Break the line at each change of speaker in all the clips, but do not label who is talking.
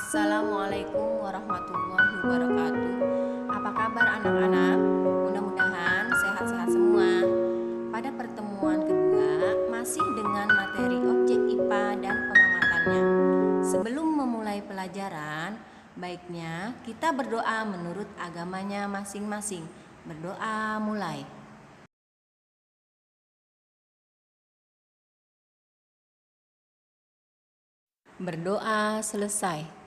Assalamualaikum warahmatullahi wabarakatuh. Apa kabar anak-anak? Mudah-mudahan sehat-sehat semua. Pada pertemuan kedua, masih dengan materi objek IPA dan pengamatannya. Sebelum memulai pelajaran, baiknya kita berdoa menurut agamanya masing-masing. Berdoa mulai. Berdoa selesai.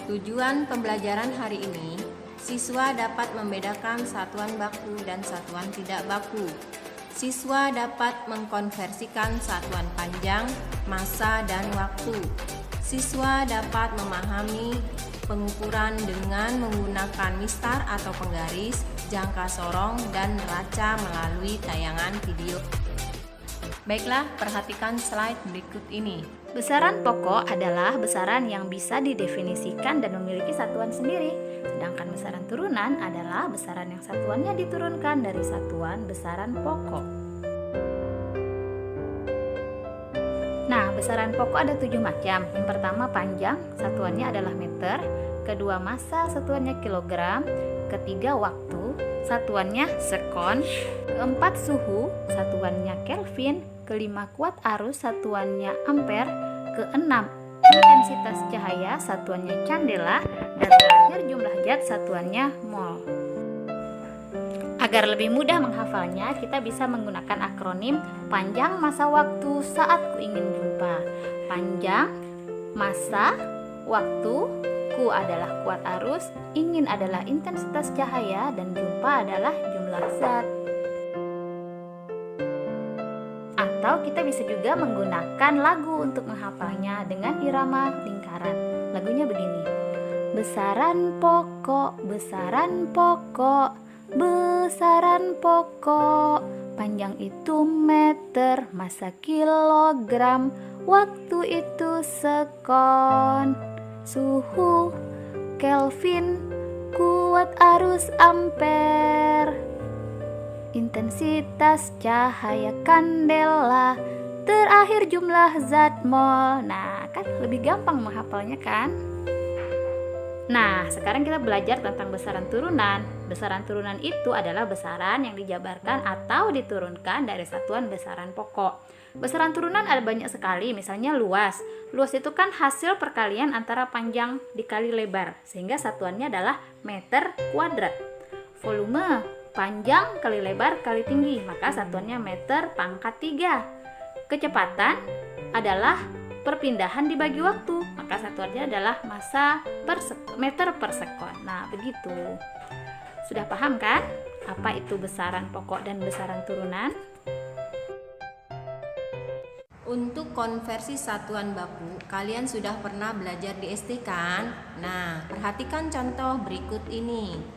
Tujuan pembelajaran hari ini, siswa dapat membedakan satuan baku dan satuan tidak baku. Siswa dapat mengkonversikan satuan panjang, massa, dan waktu. Siswa dapat memahami pengukuran dengan menggunakan mistar atau penggaris, jangka sorong, dan neraca melalui tayangan video. Baiklah, perhatikan slide berikut ini.
Besaran pokok adalah besaran yang bisa didefinisikan dan memiliki satuan sendiri. Sedangkan besaran turunan adalah besaran yang satuannya diturunkan dari satuan besaran pokok. Nah, besaran pokok ada 7 macam. Yang pertama panjang, satuannya adalah meter. Kedua massa, satuannya kilogram. Ketiga waktu, satuannya sekon. Keempat suhu, satuannya Kelvin. Kelima kuat arus, satuannya ampere. Keenam intensitas cahaya, satuannya candela. Dan terakhir jumlah zat, satuannya mol. Agar lebih mudah menghafalnya, kita bisa menggunakan akronim panjang masa waktu saat ku ingin jumpa. Panjang, masa, waktu, ku adalah kuat arus, ingin adalah intensitas cahaya, dan jumpa adalah jumlah zat. Atau kita bisa juga menggunakan lagu untuk menghafalnya dengan irama lingkaran. Lagunya begini. Besaran pokok, besaran pokok, besaran pokok. Panjang itu meter, massa kilogram, waktu itu sekon. Suhu Kelvin, kuat arus ampere. Intensitas cahaya kandela, terakhir jumlah zat mol. Nah, kan lebih gampang menghafalnya kan? Nah, sekarang kita belajar tentang besaran turunan. Besaran turunan itu adalah besaran yang dijabarkan atau diturunkan dari satuan besaran pokok. Besaran turunan ada banyak sekali, misalnya luas. Luas itu kan hasil perkalian antara panjang dikali lebar, sehingga satuannya adalah meter kuadrat. Volume, panjang kali lebar kali tinggi, maka satuannya meter pangkat 3. Kecepatan adalah perpindahan dibagi waktu, maka satuannya adalah massa per meter per sekon. Nah, begitu. Sudah paham kan apa itu besaran pokok dan besaran turunan?
Untuk konversi satuan baku, kalian sudah pernah belajar di SD kan? Nah, perhatikan contoh berikut ini.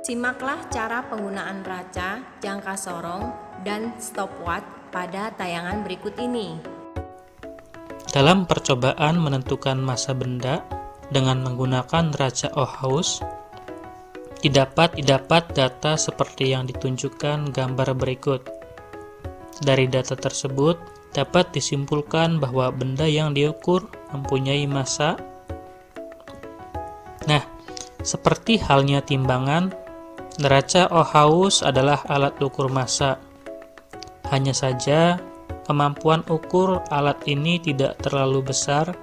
Simaklah cara penggunaan neraca, jangka sorong, dan stopwatch pada tayangan berikut ini.
Dalam percobaan menentukan massa benda dengan menggunakan neraca Ohaus, didapat data seperti yang ditunjukkan gambar berikut. Dari data tersebut, dapat disimpulkan bahwa benda yang diukur mempunyai massa. Nah, seperti halnya timbangan, neraca Ohaus adalah alat ukur massa. Hanya saja, kemampuan ukur alat ini tidak terlalu besar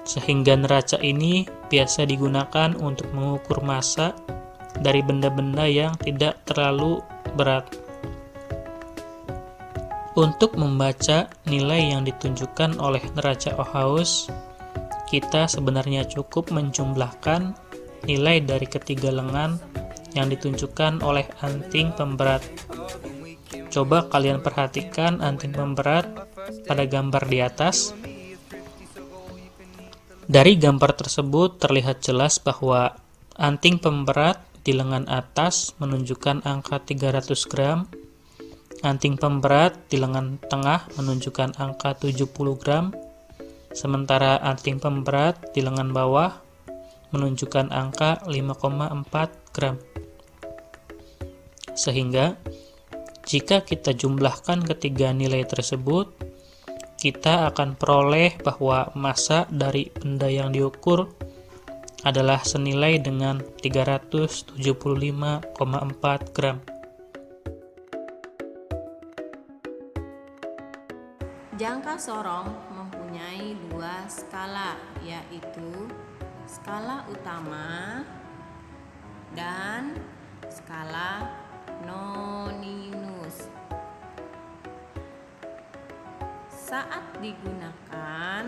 sehingga neraca ini biasa digunakan untuk mengukur massa dari benda-benda yang tidak terlalu berat. Untuk membaca nilai yang ditunjukkan oleh neraca Ohaus, kita sebenarnya cukup menjumlahkan nilai dari ketiga lengan yang ditunjukkan oleh anting pemberat. Coba kalian perhatikan anting pemberat pada gambar di atas. Dari gambar tersebut terlihat jelas bahwa anting pemberat di lengan atas menunjukkan angka 300 gram, anting pemberat di lengan tengah menunjukkan angka 70 gram, sementara anting pemberat di lengan bawah menunjukkan angka 5,4 gram. Sehingga, jika kita jumlahkan ketiga nilai tersebut, kita akan peroleh bahwa massa dari benda yang diukur adalah senilai dengan 375,4 gram.
Jangka sorong mempunyai dua skala, yaitu skala utama dan skala noninus. Saat digunakan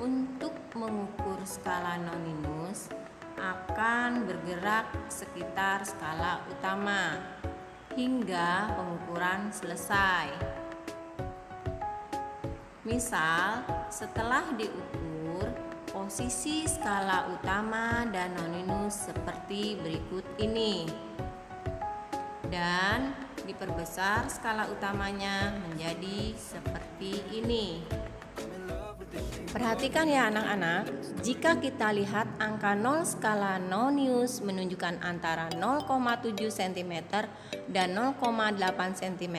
untuk mengukur skala noninus, akan bergerak sekitar skala utama hingga pengukuran selesai. Misal, setelah diukur, posisi skala utama dan noninus seperti berikut ini. Dan diperbesar skala utamanya menjadi seperti ini. Perhatikan ya anak-anak, jika kita lihat angka 0 skala noninus menunjukkan antara 0,7 cm dan 0,8 cm,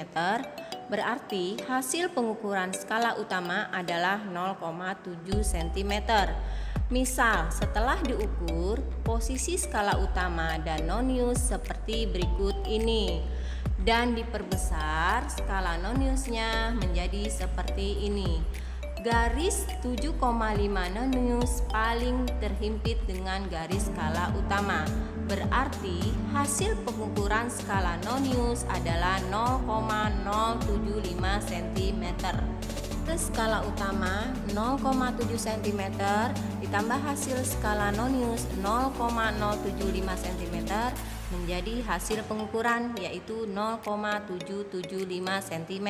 berarti hasil pengukuran skala utama adalah 0,7 cm. Misal, setelah diukur, posisi skala utama dan noninus seperti berikut ini. Dan diperbesar skala noninusnya menjadi seperti ini. Garis 7,5 noninus paling terhimpit dengan garis skala utama. Berarti hasil pengukuran skala noninus adalah 0,075 cm. Ke skala utama 0,7 cm ditambah hasil skala noninus 0,075 cm menjadi hasil pengukuran, yaitu 0,775 cm.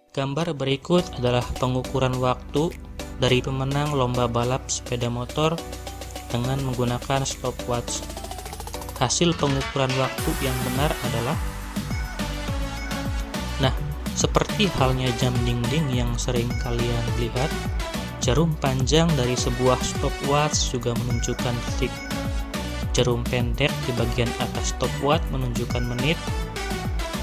Gambar berikut adalah pengukuran waktu dari pemenang lomba balap sepeda motor dengan menggunakan stopwatch. Hasil pengukuran waktu yang benar adalah, nah, seperti halnya jam dinding yang sering kalian lihat, jarum panjang dari sebuah stopwatch juga menunjukkan detik. Jarum pendek di bagian atas stopwatch menunjukkan menit,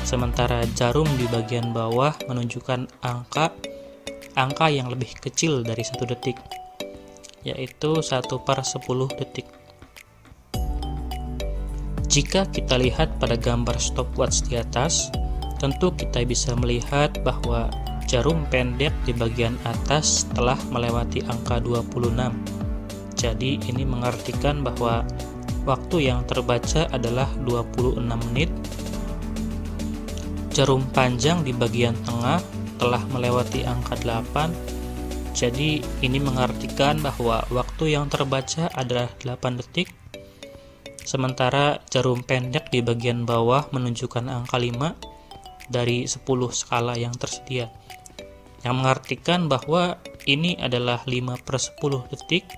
sementara jarum di bagian bawah menunjukkan angka yang lebih kecil dari 1 detik, yaitu 1/10 detik. Jika kita lihat pada gambar stopwatch di atas, tentu kita bisa melihat bahwa jarum pendek di bagian atas telah melewati angka 26. Jadi ini mengartikan bahwa waktu yang terbaca adalah 26 menit. Jarum panjang di bagian tengah telah melewati angka 8. Jadi ini mengartikan bahwa waktu yang terbaca adalah 8 detik. Sementara jarum pendek di bagian bawah menunjukkan angka 5 dari 10 skala yang tersedia, yang mengartikan bahwa ini adalah 5/10 detik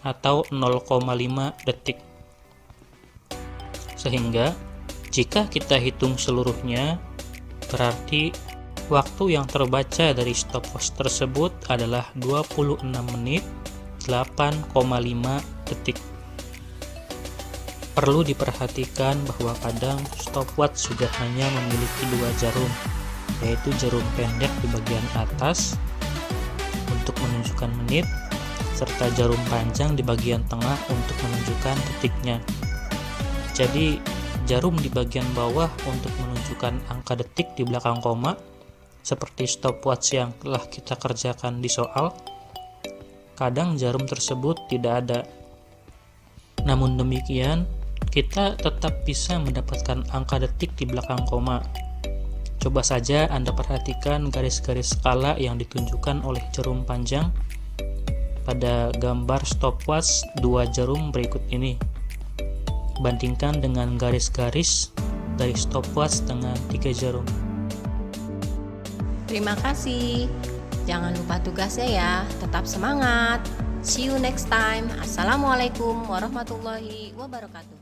atau 0,5 detik. Sehingga jika kita hitung seluruhnya, berarti waktu yang terbaca dari stopwatch tersebut adalah 26 menit 8,5 detik. Perlu diperhatikan bahwa kadang stopwatch sudah hanya memiliki 2 jarum, yaitu jarum pendek di bagian atas untuk menunjukkan menit, serta jarum panjang di bagian tengah untuk menunjukkan detiknya. Jadi, jarum di bagian bawah untuk menunjukkan angka detik di belakang koma, seperti stopwatch yang telah kita kerjakan di soal, kadang jarum tersebut tidak ada. Namun demikian, kita tetap bisa mendapatkan angka detik di belakang koma. Coba saja Anda perhatikan garis-garis skala yang ditunjukkan oleh jarum panjang pada gambar stopwatch 2 jarum berikut ini. Bandingkan dengan garis-garis dari stopwatch dengan 3 jarum.
Terima kasih. Jangan lupa tugasnya ya. Tetap semangat. See you next time. Assalamualaikum warahmatullahi wabarakatuh.